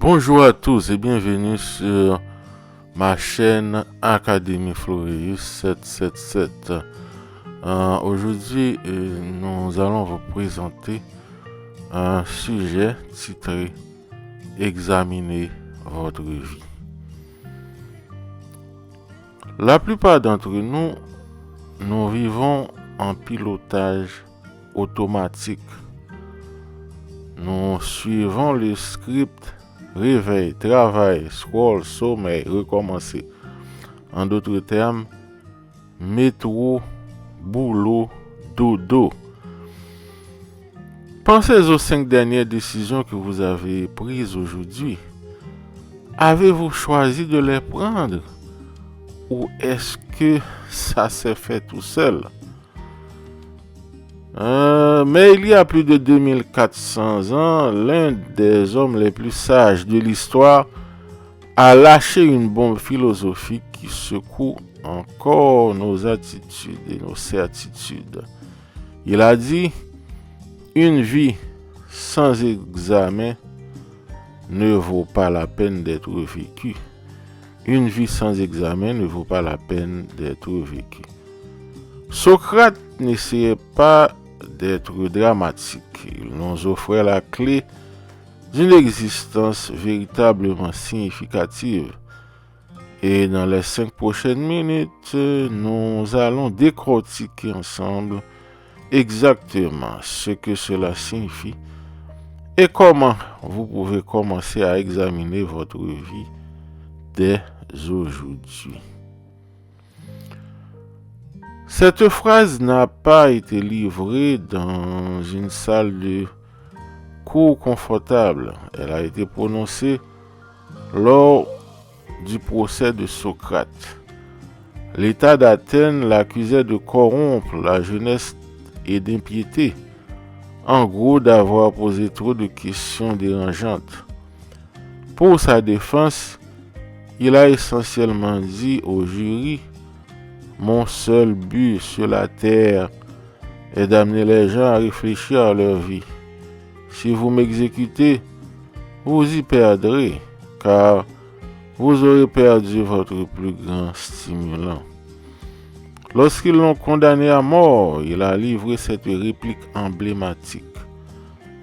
Bonjour à tous et bienvenue sur ma chaîne Académie Floreus 777. Aujourd'hui, nous allons vous présenter un sujet titré Examiner votre vie. La plupart d'entre nous vivons en pilotage automatique. Nous suivons le script réveil, travail, scroll, sommeil, recommencer. En d'autres termes, métro, boulot, dodo. Pensez aux 5 dernières décisions que vous avez prises aujourd'hui. Avez-vous choisi de les prendre? Ou est-ce que ça s'est fait tout seul? Mais il y a plus de 2400 ans, l'un des hommes les plus sages de l'histoire a lâché une bombe philosophique qui secoue encore nos attitudes et nos certitudes. Il a dit, une vie sans examen ne vaut pas la peine d'être vécue. Une vie sans examen ne vaut pas la peine d'être vécue. Socrate n'essayait pas d'être dramatique. Il nous offrait la clé d'une existence véritablement significative. Et dans les 5 prochaines minutes, nous allons décortiquer ensemble exactement ce que cela signifie et comment vous pouvez commencer à examiner votre vie dès aujourd'hui. Cette phrase n'a pas été livrée dans une salle de cours confortable. Elle a été prononcée lors du procès de Socrate. L'État d'Athènes l'accusait de corrompre la jeunesse et d'impiété. En gros, d'avoir posé trop de questions dérangeantes. Pour sa défense, il a essentiellement dit au jury: mon seul but sur la terre est d'amener les gens à réfléchir à leur vie. Si vous m'exécutez, vous y perdrez, car vous aurez perdu votre plus grand stimulant. Lorsqu'ils l'ont condamné à mort, il a livré cette réplique emblématique.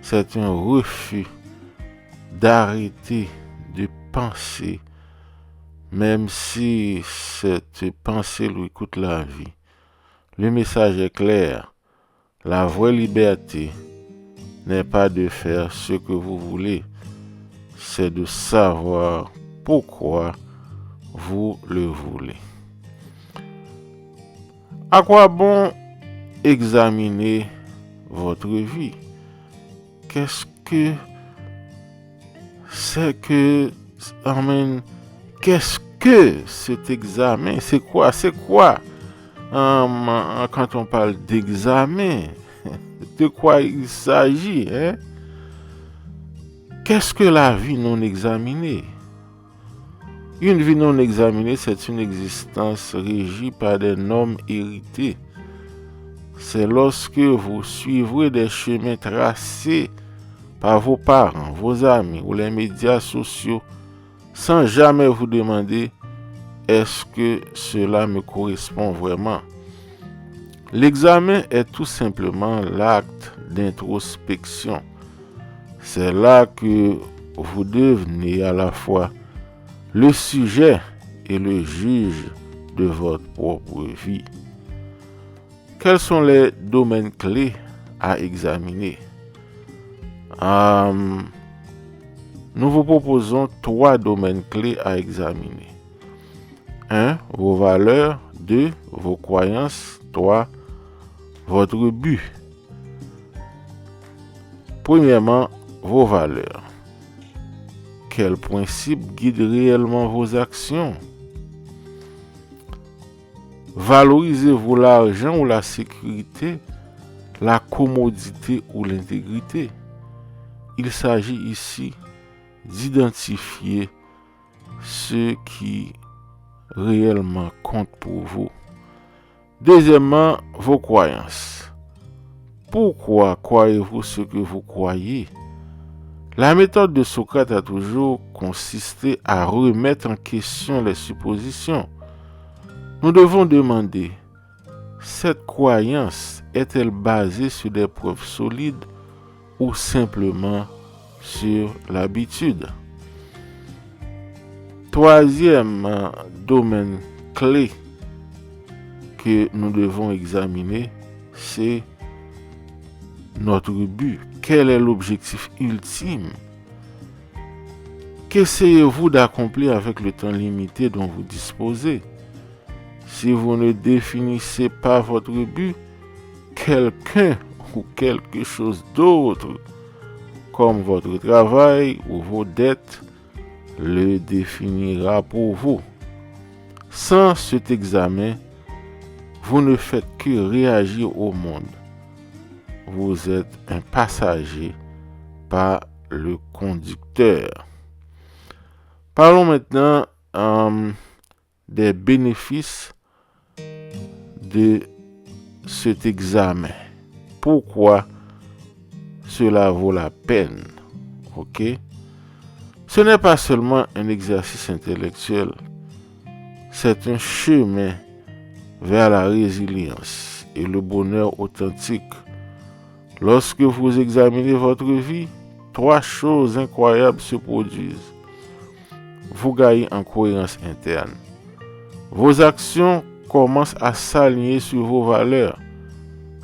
C'est un refus d'arrêter de penser, même si cette pensée lui coûte la vie. Le message est clair. La vraie liberté n'est pas de faire ce que vous voulez, c'est de savoir pourquoi vous le voulez. À quoi bon examiner votre vie? Qu'est-ce que c'est que... Qu'est-ce que cet examen? C'est quoi quand on parle d'examen? De quoi il s'agit? Qu'est-ce que la vie non examinée? Une vie non examinée, c'est une existence régie par des normes héritées. C'est lorsque vous suivrez des chemins tracés par vos parents, vos amis ou les médias sociaux, sans jamais vous demander est-ce que cela me correspond vraiment. L'examen est tout simplement l'acte d'introspection. C'est là que vous devenez à la fois le sujet et le juge de votre propre vie. Quels sont les domaines clés à examiner? Nous vous proposons 3 domaines clés à examiner. 1. Vos valeurs. 2. Vos croyances. 3. Votre but. Premièrement, vos valeurs. Quels principes guident réellement vos actions? Valorisez-vous l'argent ou la sécurité, la commodité ou l'intégrité? Il s'agit ici d'identifier ce qui réellement compte pour vous. Deuxièmement, vos croyances. Pourquoi croyez-vous ce que vous croyez? La méthode de Socrate a toujours consisté à remettre en question les suppositions. Nous devons demander, cette croyance est-elle basée sur des preuves solides ou simplement sur l'habitude? Troisième domaine clé que nous devons examiner, c'est notre but. Quel est l'objectif ultime? Qu'essayez-vous d'accomplir avec le temps limité dont vous disposez? Si vous ne définissez pas votre but, quelqu'un ou quelque chose d'autre, comme votre travail ou vos dettes, le définira pour vous. Sans cet examen, vous ne faites que réagir au monde. Vous êtes un passager, pas le conducteur. Parlons maintenant des bénéfices de cet examen. Pourquoi cela vaut la peine? Ok? Ce n'est pas seulement un exercice intellectuel, c'est un chemin vers la résilience et le bonheur authentique. Lorsque vous examinez votre vie, 3 choses incroyables se produisent. Vous gagnez en cohérence interne. Vos actions commencent à s'aligner sur vos valeurs.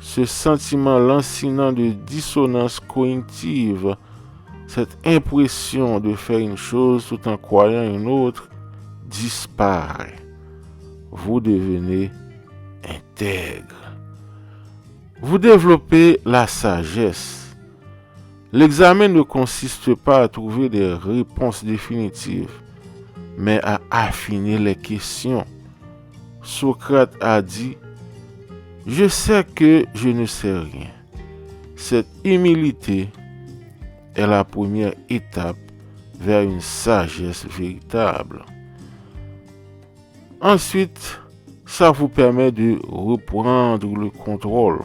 Ce sentiment lancinant de dissonance cognitive, cette impression de faire une chose tout en croyant une autre, disparaît. Vous devenez intègre. Vous développez la sagesse. L'examen ne consiste pas à trouver des réponses définitives, mais à affiner les questions. Socrate a dit « Je sais que je ne sais rien ». Cette humilité est la première étape vers une sagesse véritable. Ensuite, ça vous permet de reprendre le contrôle.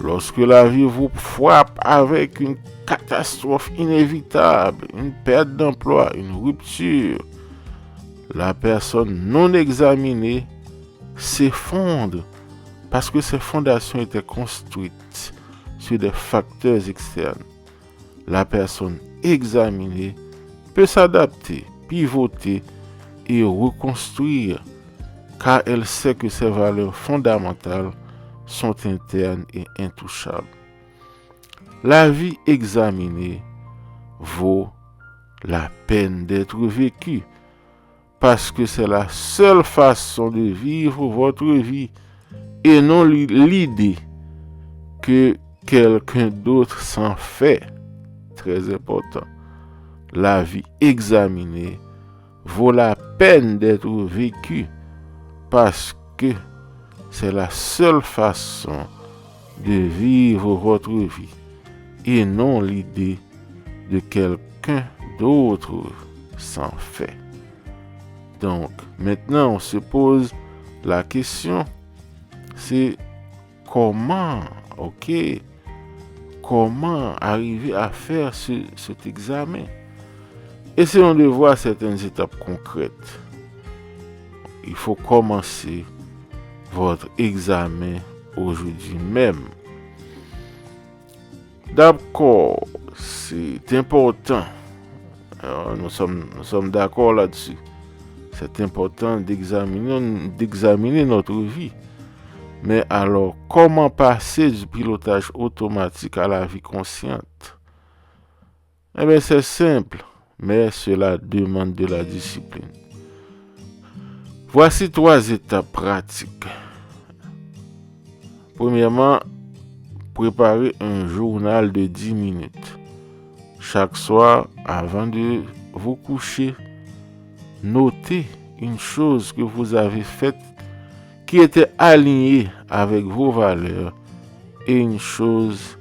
Lorsque la vie vous frappe avec une catastrophe inévitable, une perte d'emploi, une rupture, la personne non examinée s'effondre parce que ses fondations étaient construites sur des facteurs externes. La personne examinée peut s'adapter, pivoter et reconstruire car elle sait que ses valeurs fondamentales sont internes et intouchables. La vie examinée vaut la peine d'être vécue parce que c'est la seule façon de vivre votre vie et non l'idée que quelqu'un d'autre s'en fait. Très important. La vie examinée vaut la peine d'être vécue parce que c'est la seule façon de vivre votre vie et non l'idée de quelqu'un d'autre s'en fait. Donc, maintenant, on se pose la question, c'est comment arriver à faire cet examen? Essayons de voir certaines étapes concrètes. Il faut commencer votre examen aujourd'hui même. D'accord, c'est important. Alors, nous sommes d'accord là-dessus. C'est important d'examiner notre vie. Mais alors, comment passer du pilotage automatique à la vie consciente? Eh bien, c'est simple, mais cela demande de la discipline. Voici 3 étapes pratiques. Premièrement, préparez un journal de 10 minutes. Chaque soir, avant de vous coucher, notez une chose que vous avez faite qui était alignée avec vos valeurs et une chose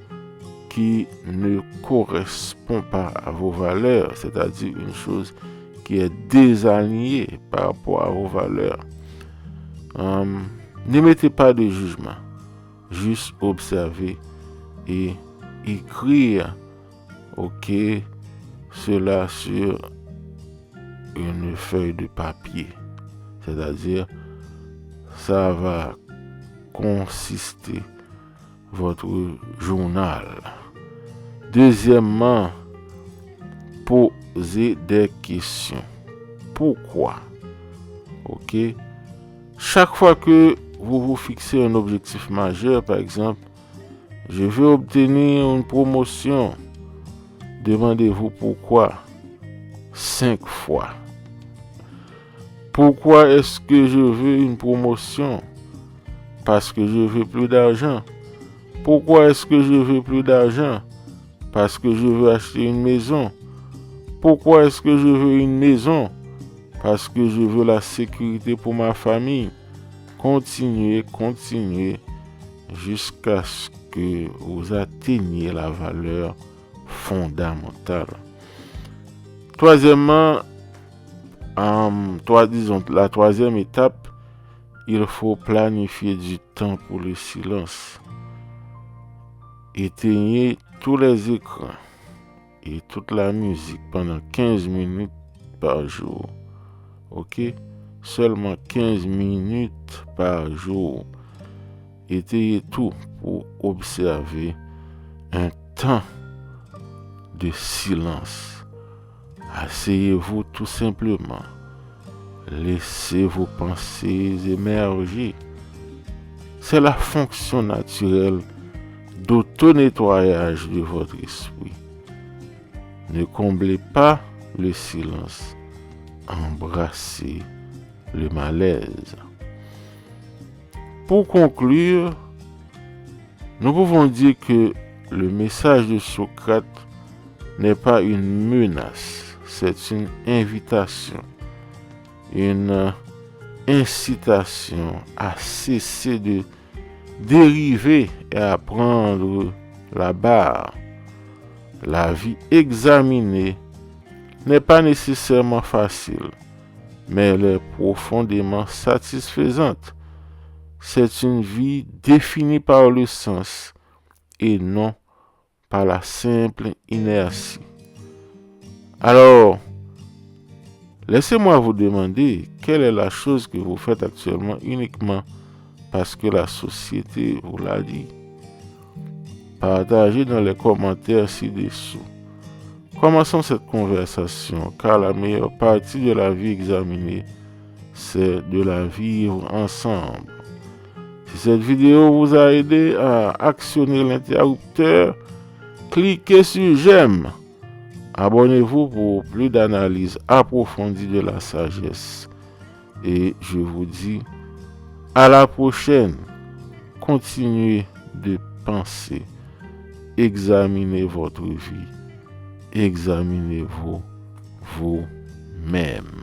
qui ne correspond pas à vos valeurs, c'est-à-dire une chose qui est désalignée par rapport à vos valeurs. N'émettez pas de jugement, juste observer et écrire Ok, cela sur une feuille de papier. C'est-à-dire, ça va consister votre journal. Deuxièmement, posez des questions. Pourquoi? Ok? Chaque fois que vous vous fixez un objectif majeur, par exemple, je veux obtenir une promotion. Demandez-vous pourquoi 5 fois. Pourquoi est-ce que je veux une promotion? Parce que je veux plus d'argent. Pourquoi est-ce que je veux plus d'argent? Parce que je veux acheter une maison. Pourquoi est-ce que je veux une maison? Parce que je veux la sécurité pour ma famille. Continuez jusqu'à ce que vous atteigniez la valeur fondamentale. Troisièmement, la troisième étape, il faut planifier du temps pour le silence. Éteignez tous les écrans et toute la musique pendant 15 minutes par jour. Ok? Seulement 15 minutes par jour. Éteignez tout pour observer un temps de silence. Asseyez-vous tout simplement. Laissez vos pensées émerger. C'est la fonction naturelle d'auto-nettoyage de votre esprit. Ne comblez pas le silence. Embrassez le malaise. Pour conclure, nous pouvons dire que le message de Socrate n'est pas une menace, c'est une invitation, une incitation à cesser de dériver et à prendre la barre. La vie examinée n'est pas nécessairement facile, mais elle est profondément satisfaisante. C'est une vie définie par le sens et non par la simple inertie. Alors, laissez-moi vous demander quelle est la chose que vous faites actuellement uniquement parce que la société vous l'a dit. Partagez dans les commentaires ci-dessous. Commençons cette conversation car la meilleure partie de la vie examinée, c'est de la vivre ensemble. Si cette vidéo vous a aidé à actionner l'interrupteur, cliquez sur j'aime. Abonnez-vous pour plus d'analyses approfondies de la sagesse. Et je vous dis à la prochaine. Continuez de penser. Examinez votre vie. Examinez-vous vous-même.